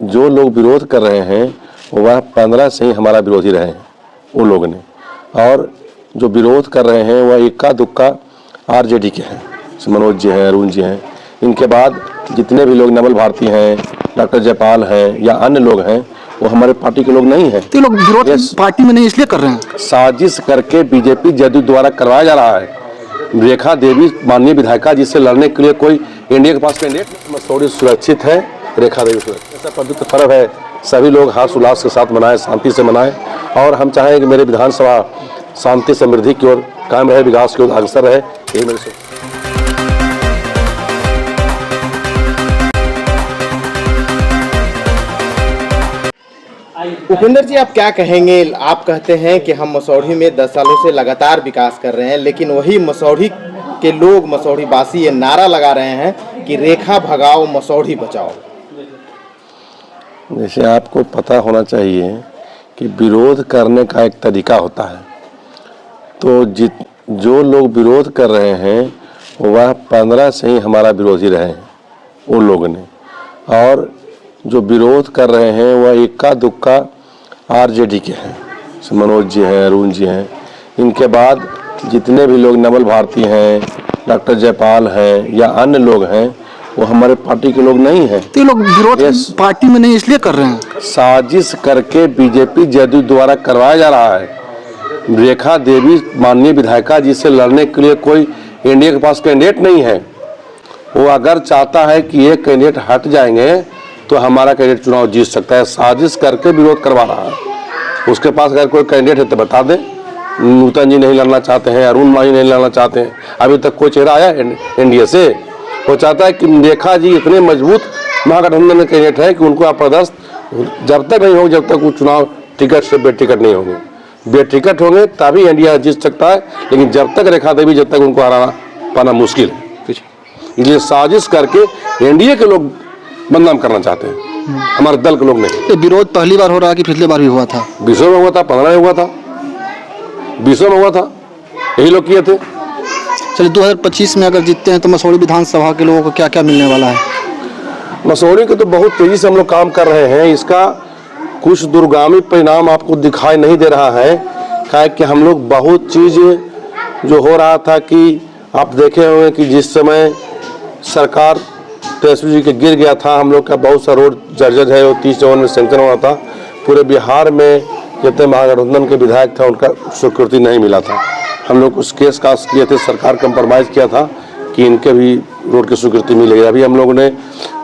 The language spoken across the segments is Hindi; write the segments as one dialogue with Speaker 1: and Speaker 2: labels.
Speaker 1: जो लोग विरोध कर रहे हैं वह 15 से ही हमारा विरोधी रहे हैं उन लोगों ने, और जो विरोध कर रहे हैं वह इक्का दुक्का आरजेडी के हैं, मनोज जी हैं, अरुण जी हैं। इनके बाद जितने भी लोग नवल भारती हैं, डॉक्टर जयपाल हैं या अन्य लोग हैं, वो हमारे पार्टी के लोग नहीं हैं।
Speaker 2: तो लोग विरोध पार्टी में नहीं इसलिए कर रहे हैं,
Speaker 1: साजिश करके बीजेपी जदयू द्वारा करवाया जा रहा है। रेखा देवी माननीय विधायिका जिससे लड़ने के लिए कोई इंडिया के पास कैंडिडेट, मसूरी सुरक्षित है, रेखा देवी सुरक्षित। ऐसा पवित्र पर्व है, सभी लोग हर्ष उल्लास के साथ मनाएं, शांति से मनाएं, और हम चाहें कि मेरे विधानसभा शांति समृद्धि की ओर कायम रहे, विकास की ओर अग्रसर रहे, यही मेरी सोच।
Speaker 3: उपेंद्र जी, आप क्या कहेंगे? आप कहते हैं कि हम मसौढ़ी में 10 सालों से लगातार विकास कर रहे हैं, लेकिन वही मसौढ़ी के लोग, मसौढ़ी वासी ये नारा लगा रहे हैं कि रेखा भगाओ मसौढ़ी बचाओ।
Speaker 1: जैसे आपको पता होना चाहिए कि विरोध करने का एक तरीका होता है, तो जो लोग विरोध कर रहे हैं वह 15 से ही हमारा विरोधी रहे हैं उन लोगों ने, और जो विरोध कर रहे हैं वह इक्का दुक्का आरजेडी के हैं, मनोज जी हैं, अरुण जी हैं। इनके बाद जितने भी लोग नवल भारती हैं, डॉक्टर जयपाल हैं या अन्य लोग हैं, वो हमारे पार्टी के लोग नहीं हैं।
Speaker 2: तो लोग विरोध पार्टी में नहीं इसलिए कर रहे हैं,
Speaker 1: साजिश करके बीजेपी जदयू द्वारा करवाया जा रहा है। रेखा देवी माननीय विधायिका जिससे लड़ने के लिए कोई इंडिया के पास कैंडिडेट नहीं है, वो अगर चाहता है कि ये कैंडिडेट हट जाएंगे तो हमारा कैंडिडेट चुनाव जीत सकता है। साजिश करके विरोध करवा रहा है। उसके पास अगर कोई कैंडिडेट है तो बता दें। नूतन जी नहीं लड़ना चाहते हैं, अरुण माही नहीं लड़ना चाहते हैं, अभी तक कोई चेहरा आया एनडीए से। वो चाहता है कि रेखा जी इतने मजबूत महागठबंधन में कैंडिडेट है कि उनको अप्रदस्त जब तक नहीं होगा, जब तक वो चुनाव टिकट से बेटिकट नहीं होंगे। बेटिकट होंगे तभी इंडिया जीत सकता है, लेकिन जब तक रेखा देवी, जब तक उनको हराना पाना मुश्किल है। इसलिए साजिश करके एनडीए के लोग बदनाम करना चाहते हैं, हमारे दल के लोग नहीं।
Speaker 2: तो विरोध पहली बार हो रहा है कि पिछली बार भी हुआ था?
Speaker 1: 20 में हुआ था, 15 में हुआ था, 20 में हुआ था, यही लोग किए थे।
Speaker 2: चलिए 2025 में अगर जीतते हैं तो मसौढ़ी विधानसभा के लोगों को क्या क्या मिलने वाला है?
Speaker 1: मसौढ़ी के तो बहुत तेजी से हम लोग काम कर रहे हैं। इसका कुछ दूरगामी परिणाम आपको दिखाई नहीं दे रहा है, क्या कि हम लोग बहुत चीज़ जो हो रहा था कि आप देखे होंगे कि जिस समय सरकार तेजस्वी जी के गिर गया था, हम लोग का बहुत सा रोड जर्जर है, वो 30 जून में सेंक्शन हुआ था। पूरे बिहार में जितने महागठबंधन के विधायक था उनका स्वीकृति नहीं मिला था। हम लोग उस केस कास्ट किए थे, सरकार कंप्रोमाइज़ किया था कि इनके भी रोड की स्वीकृति मिलेगी। अभी हम लोगों ने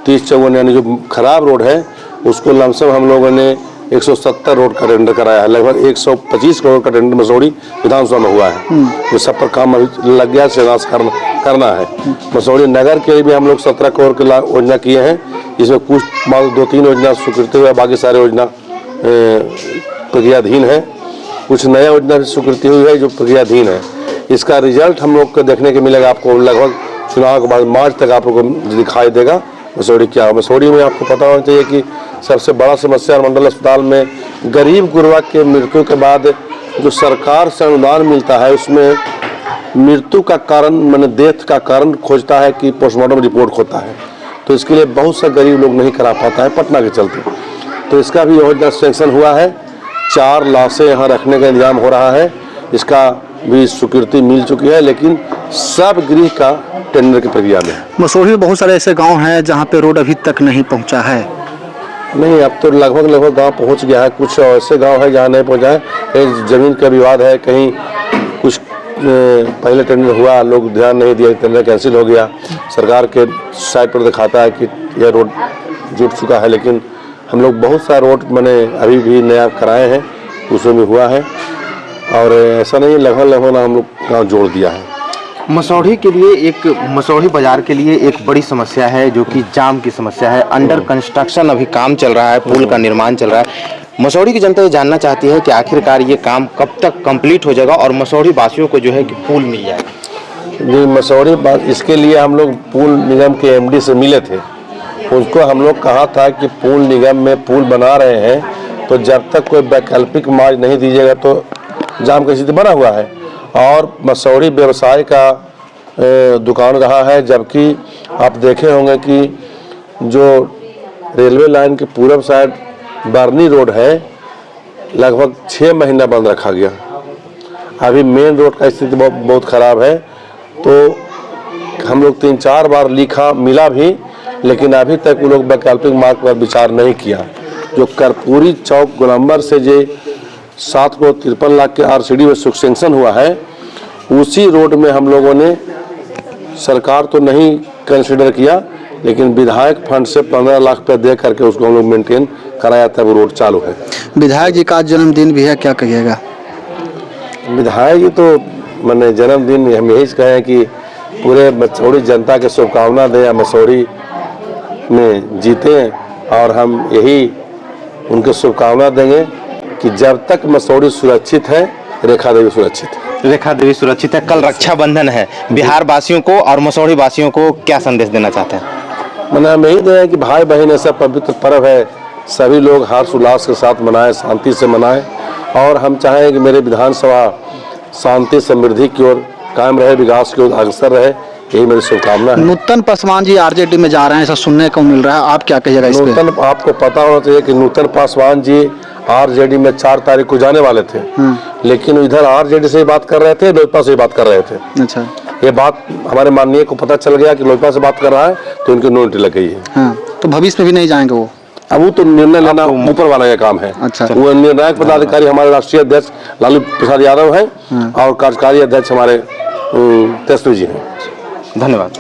Speaker 1: 30 चौवन यानी जो खराब रोड है उसको लमसम हम लोगों ने 170 रोड का टेंडर कराया है। लगभग 125 करोड़ का टेंडर मसौढ़ी विधानसभा में हुआ है। ये सब पर काम अभी लग गया, शिलान्यास करना है। मसौढ़ी नगर के लिए भी हम लोग 17 करोड़ की योजना किए हैं, जिसमें कुछ 2-3 योजना स्वीकृति हुई है, बाकी सारी योजना प्रक्रियाधीन है। कुछ नया योजना स्वीकृति हुई है जो प्रक्रियाधीन है। इसका रिजल्ट हम लोग को देखने को मिलेगा, आपको लगभग चुनाव के बाद मार्च तक आप लोग को दिखाई देगा मसौढ़ी क्या है। मसौढ़ी में आपको पता होना चाहिए कि सबसे बड़ा समस्या मंडल अस्पताल में गरीब गुरबा के मृत्यु के बाद जो सरकार से अनुदान मिलता है उसमें मृत्यु का कारण, मैंने डेथ का कारण खोजता है कि पोस्टमार्टम रिपोर्ट खोता है, तो इसके लिए बहुत सा गरीब लोग नहीं करा पाता है पटना के चलते। तो इसका भी योजना सैंक्शन हुआ है, 4 लाशें यहाँ रखने का इंतजाम हो रहा है, इसका भी स्वीकृति मिल चुकी है, लेकिन सब गृह का टेंडर की प्रक्रिया में है।
Speaker 2: मसौढ़ी में बहुत सारे ऐसे गांव हैं जहां पे रोड अभी तक नहीं पहुंचा है।
Speaker 1: नहीं, अब तो लगभग गांव पहुंच गया है। कुछ ऐसे गांव है जहां नहीं पहुंचा है, कहीं ज़मीन का विवाद है, कहीं कुछ पहले टेंडर हुआ, लोग ध्यान नहीं दिया, टेंडर कैंसिल हो गया। सरकार के साइट पर दिखाता है कि यह रोड जुट चुका है, लेकिन हम लोग बहुत सा रोड मैंने अभी भी नया कराए हैं, उसमें भी हुआ है, और ऐसा नहीं लगभग हम लोग गाँव जोड़ दिया है।
Speaker 3: मसौढ़ी के लिए मसौढ़ी बाजार के लिए एक बड़ी समस्या है जो कि जाम की समस्या है। अंडर कंस्ट्रक्शन अभी काम चल रहा है, पुल का निर्माण चल रहा है। मसौढ़ी की जनता ये जानना चाहती है कि आखिरकार ये काम कब तक कंप्लीट हो जाएगा और मसौढ़ी वासियों को जो है कि पुल मिल जाएगा।
Speaker 1: जी, मसौढ़ी इसके लिए हम लोग पुल निगम के एमडी से मिले थे। उसको हम लोग कहा था कि पुल निगम में पुल बना रहे हैं तो जब तक कोई वैकल्पिक मार्ग नहीं दीजिएगा तो जाम की स्थिति बना हुआ है। और मसौढ़ी व्यवसाय का दुकान रहा है, जबकि आप देखे होंगे कि जो रेलवे लाइन के पूरब साइड बरनी रोड है, लगभग 6 महीना बंद रखा गया। अभी मेन रोड का स्थिति बहुत खराब है। तो हम लोग 3-4 बार लिखा, मिला भी, लेकिन अभी तक वो लोग वैकल्पिक मार्ग पर विचार नहीं किया। जो कर्पूरी चौक गोलंबर से जो 7 करोड़ 53 लाख के RCD में सैंक्शन हुआ है, उसी रोड में हम लोगों ने, सरकार तो नहीं कंसिडर किया, लेकिन विधायक फंड से 15 लाख रुपये दे करके उसको हम लोग मेंटेन कराया था। वो रोड चालू है।
Speaker 2: विधायक जी का आज जन्मदिन भी है, क्या कहिएगा?
Speaker 1: विधायक जी तो मैंने जन्मदिन हम यही कहें कि पूरे मसौढ़ी जनता के शुभकामना दें, मसौढ़ी में जीते, और हम यही उनके शुभकामना देंगे कि जब तक मसौढ़ी सुरक्षित है, रेखा देवी सुरक्षित है।
Speaker 3: रेखा देवी सुरक्षित है। कल रक्षाबंधन है, बिहार वासियों को और मसौढ़ी वासियों को क्या संदेश देना चाहते हैं?
Speaker 1: मैंने हम यही दें कि भाई बहन ऐसा पवित्र पर्व है, सभी लोग हर्ष उल्लास के साथ मनाएं, शांति से मनाएं, और हम चाहें कि मेरे विधानसभा शांति समृद्धि की ओर कायम रहे, विकास की ओर अग्रसर रहे, यही मेरी शुभकामना है।
Speaker 2: नूतन पासवान जी RJD में जा रहे हैं, ऐसा सुनने को मिल रहा है, आप क्या कहिएगा इस पे?
Speaker 1: नूतन, आपको पता होना चाहिए कि नूतन पासवान जी RJD में 4 तारीख को जाने वाले थे, लेकिन इधर RJD से ही बात कर रहे थे, लोजपा से ही बात कर रहे थे।
Speaker 2: अच्छा,
Speaker 1: ये बात हमारे माननीय को पता चल गया कि लोजपा से बात कर रहा है, तो इनकी नोटिस लग गई है।
Speaker 2: हाँ, तो भविष्य में भी नहीं जाएंगे वो?
Speaker 1: अब वो तो निर्णय लेना ऊपर वाला का काम है।
Speaker 2: अच्छा।
Speaker 1: वो निर्णायक पदाधिकारी हमारे राष्ट्रीय अध्यक्ष लालू प्रसाद यादव हैं, और कार्यकारी अध्यक्ष हमारे तेजस्वी जी हैं।
Speaker 3: धन्यवाद।